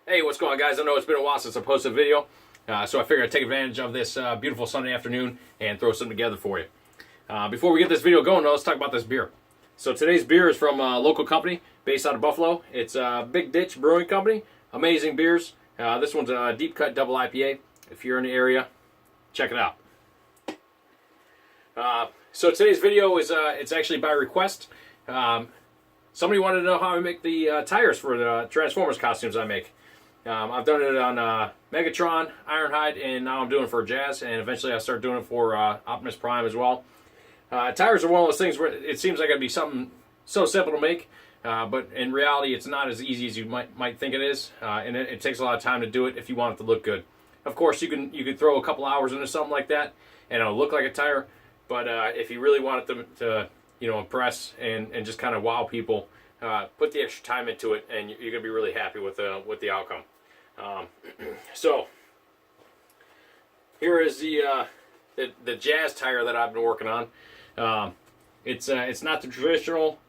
Hey, what's going on, guys? I know it's been a while since I posted a video, so I figured I'd take advantage of this beautiful Sunday afternoon and throw something together for you. Before we get this video going, though, let's talk about this beer. So today's beer is from a local company based out of Buffalo. It's Big Ditch Brewing Company. Amazing beers. This one's a deep cut double IPA. If you're in the area, check it out. So today's video is it's actually by request. Somebody wanted to know how I make the tires for the Transformers costumes I make. I've done it on Megatron, Ironhide, and now I'm doing it for Jazz, and eventually I'll start doing it for Optimus Prime as well. Tires are one of those things where it seems like it'd be something so simple to make, but in reality it's not as easy as you might think it is, and it takes a lot of time to do it if you want it to look good. Of course, you could throw a couple hours into something like that, and it'll look like a tire, but if you really want it to impress and just kind of wow people, put the extra time into it, and you're going to be really happy with the outcome. So here is the Jazz tire that I've been working on. It's not the traditional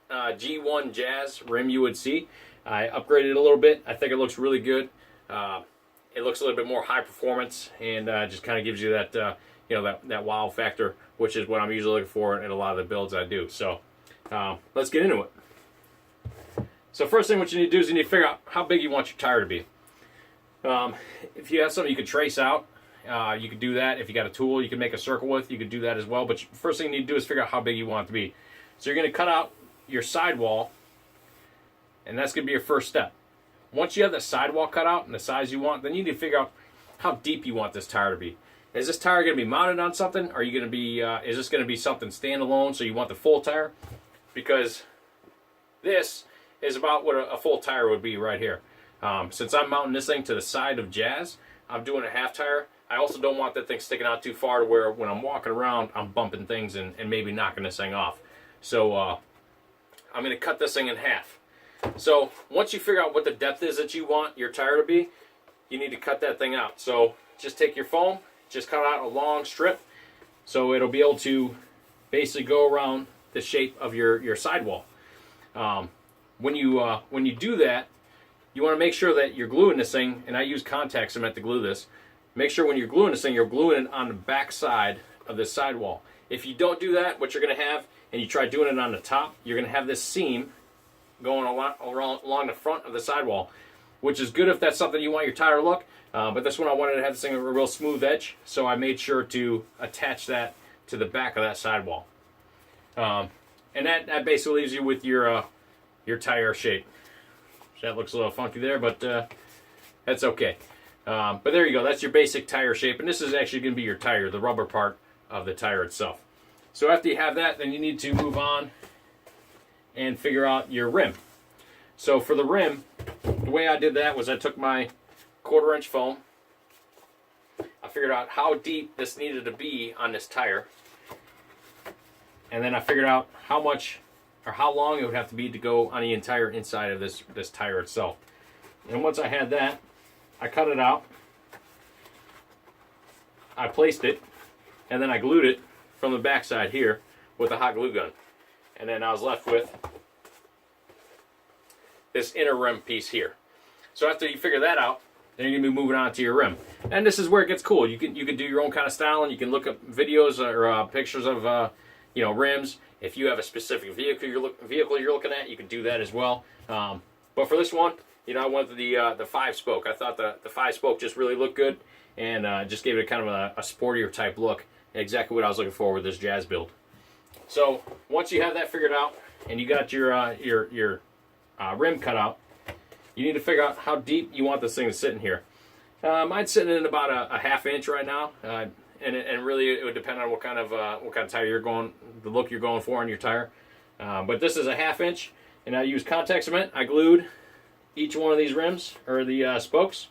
G1 Jazz rim you would see. I upgraded it a little bit. I think it looks really good. It looks a little bit more high performance, and just kind of gives you that that wow factor, which is what I'm usually looking for in a lot of the builds I do. So let's get into it. So first thing what you need to do is you need to figure out how big you want your tire to be. If you have something you could trace out, you could do that. If you got a tool you can make a circle with, you could do that as well. But first thing you need to do is figure out how big you want it to be. So you're going to cut out your sidewall, and that's going to be your first step. Once you have the sidewall cut out and the size you want, then you need to figure out how deep you want this tire to be. Is this tire going to be mounted on something? Are you going to be? Is this going to be something standalone? So you want the full tire? Because this is about what a full tire would be right here. Since I'm mounting this thing to the side of Jazz, I'm doing a half tire. I also don't want that thing sticking out too far to where when I'm walking around, I'm bumping things and maybe knocking this thing off. So I'm going to cut this thing in half. So once you figure out what the depth is that you want your tire to be, you need to cut that thing out. So just take your foam, just cut out a long strip, so it'll be able to basically go around the shape of your sidewall. When you do that, you want to make sure that you're gluing this thing, and I use contact cement to glue this. Make sure when you're gluing this thing, you're gluing it on the back side of this sidewall. If you don't do that, what you're going to have, and you try doing it on the top, you're going to have this seam going along the front of the sidewall, which is good if that's something you want your tire to look. But this one I wanted to have this thing a real smooth edge, so I made sure to attach that to the back of that sidewall. And that basically leaves you with your tire shape. That looks a little funky there, but that's okay. But there you go. That's your basic tire shape, and this is actually going to be your tire, the rubber part of the tire itself. So after you have that, then you need to move on and figure out your rim. So for the rim, the way I did that was I took my 1/4 inch foam. I figured out how deep this needed to be on this tire, and then I figured out how much or how long it would have to be to go on the entire inside of this tire itself. And once I had that, I cut it out, I placed it, and then I glued it from the back side here with a hot glue gun. And then I was left with this inner rim piece here. So after you figure that out, then you're gonna be moving on to your rim. And this is where it gets cool. You can do your own kind of styling. You can look up videos or pictures of rims. If you have a specific vehicle you're looking at, you can do that as well. But for this one, I went with the 5-spoke. I thought the 5-spoke just really looked good, and just gave it kind of a sportier type look. Exactly what I was looking for with this Jazz build. So once you have that figured out, and you got your rim cut out, you need to figure out how deep you want this thing to sit in here. Mine's sitting in about a 1/2 inch right now. And really, it would depend on what kind of tire you're going, the look you're going for on your tire. But this is a 1/2 inch, and I used contact cement. I glued each one of these rims or the spokes,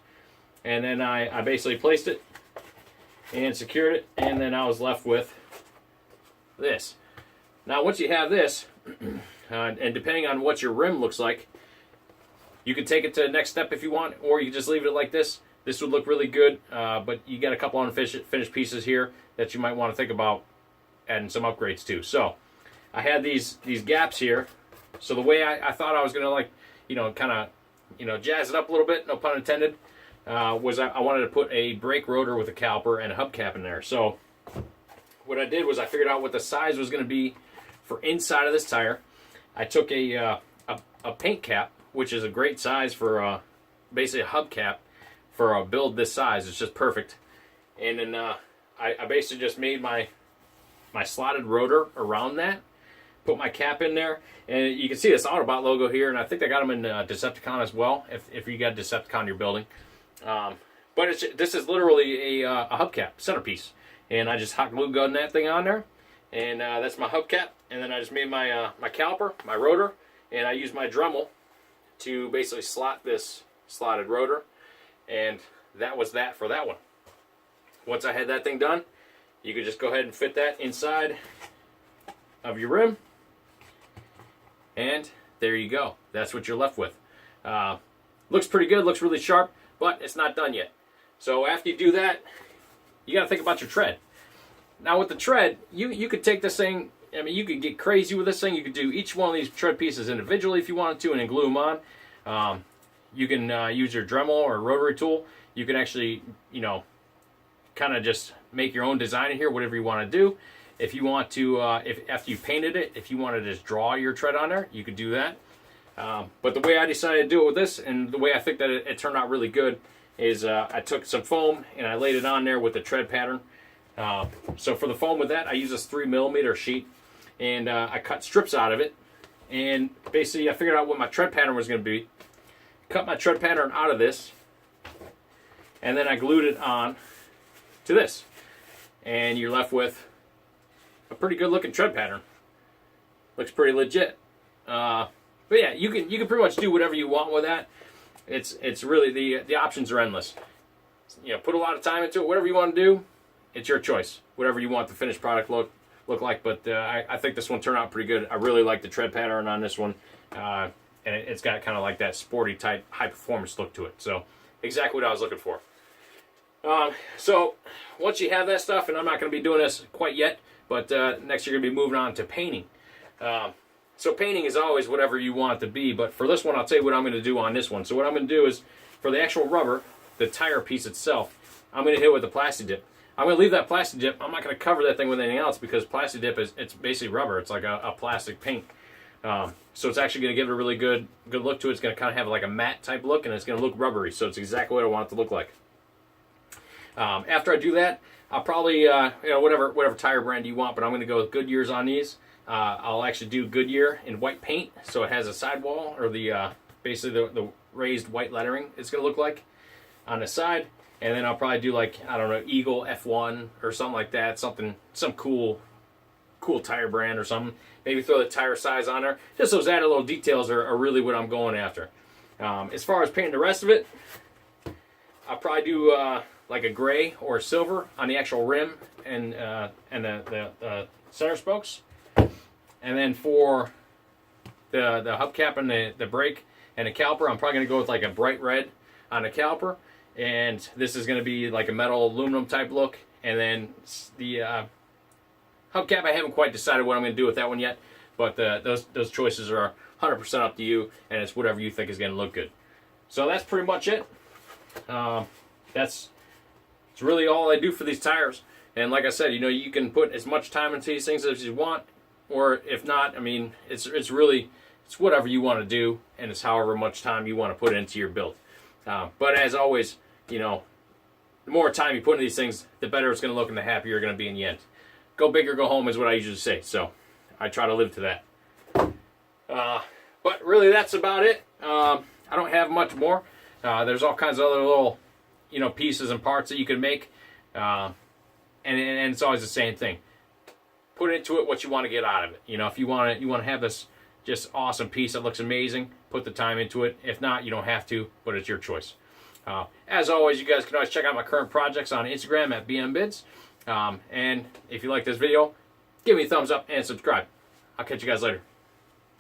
and then I basically placed it and secured it, and then I was left with this. Now, once you have this, and depending on what your rim looks like, you can take it to the next step if you want, or you can just leave it like this. This would look really good, but you got a couple unfinished pieces here that you might want to think about adding some upgrades to. So I had these gaps here. So the way I thought I was going to kind of jazz it up a little bit, no pun intended, was I wanted to put a brake rotor with a caliper and a hubcap in there. So what I did was I figured out what the size was going to be for inside of this tire. I took a paint cap, which is a great size for basically a hubcap for a build this size. It's just perfect. And then I basically just made my slotted rotor around that, put my cap in there, and you can see this Autobot logo here, and I think I got them in Decepticon as well, if you got Decepticon in your building. But this is literally a hubcap centerpiece, and I just hot glue gun that thing on there, and that's my hubcap. And then I just made my my caliper, my rotor, and I used my Dremel to basically slot this slotted rotor, and that was that for that one. Once I had that thing done, you could just go ahead and fit that inside of your rim, and there you go. That's what you're left with. Looks pretty good, looks really sharp, but it's not done yet. So after you do that, you got to think about your tread. Now with the tread, you could take this thing, I mean, you could get crazy with this thing. You could do each one of these tread pieces individually if you wanted to, and then glue them on. You can use your Dremel or rotary tool. You can actually, kind of just make your own design in here, whatever you want to do. If you want to, after you painted it, if you want to just draw your tread on there, you could do that. But the way I decided to do it with this, and the way I think that it turned out really good, is I took some foam and I laid it on there with the tread pattern. So for the foam with that, I use this 3mm sheet, and I cut strips out of it. And basically, I figured out what my tread pattern was going to be. Cut my tread pattern out of this, and then I glued it on to this. And you're left with a pretty good looking tread pattern. Looks pretty legit. But yeah, you can pretty much do whatever you want with that. It's really the options are endless. Put a lot of time into it. Whatever you want to do, it's your choice. Whatever you want the finished product look like. But I think this one turned out pretty good. I really like the tread pattern on this one, and it's got kind of like that sporty type high performance look to it. So exactly what I was looking for. So once you have that stuff, and I'm not going to be doing this quite yet, but next you're going to be moving on to painting. So painting is always whatever you want it to be, but for this one, I'll tell you what I'm going to do on this one. So what I'm going to do is, for the actual rubber, the tire piece itself, I'm going to hit it with a plastic dip. I'm going to leave that plastic dip. I'm not going to cover that thing with anything else, because plastic dip it's basically rubber. It's like a plastic paint. So it's actually going to give it a really good look to it. It's going to kind of have like a matte type look, and it's going to look rubbery. So it's exactly what I want it to look like. After I do that, I'll probably whatever tire brand you want, but I'm going to go with Goodyear's on these. I'll actually do Goodyear in white paint, so it has a sidewall, or the basically the raised white lettering it's going to look like on the side. And then I'll probably do, like, I don't know, Eagle F1 or something like that, some cool tire brand or something. Maybe throw the tire size on there. Just those added little details are really what I'm going after. As far as painting the rest of it, I'll probably do like a gray or a silver on the actual rim and the center spokes. And then for the hubcap and the brake and the caliper, I'm probably going to go with like a bright red on the caliper. And this is going to be like a metal aluminum type look. And then the hubcap, I haven't quite decided what I'm going to do with that one yet. But those choices are 100% up to you, and it's whatever you think is going to look good. So that's pretty much it. It's really all I do for these tires. And like I said, you can put as much time into these things as you want, or if not, I mean, it's whatever you want to do, and it's however much time you want to put into your build. But as always, the more time you put into these things, the better it's going to look and the happier you're going to be in the end. Go big or go home is what I usually say, so I try to live to that. But really, that's about it. I don't have much more. There's all kinds of other little, pieces and parts that you can make, and it's always the same thing. Put into it what you want to get out of it. If you want to have this just awesome piece that looks amazing, put the time into it. If not, you don't have to, but it's your choice. As always, you guys can always check out my current projects on Instagram at BMBids. And if you like this video, give me a thumbs up and subscribe. I'll catch you guys later.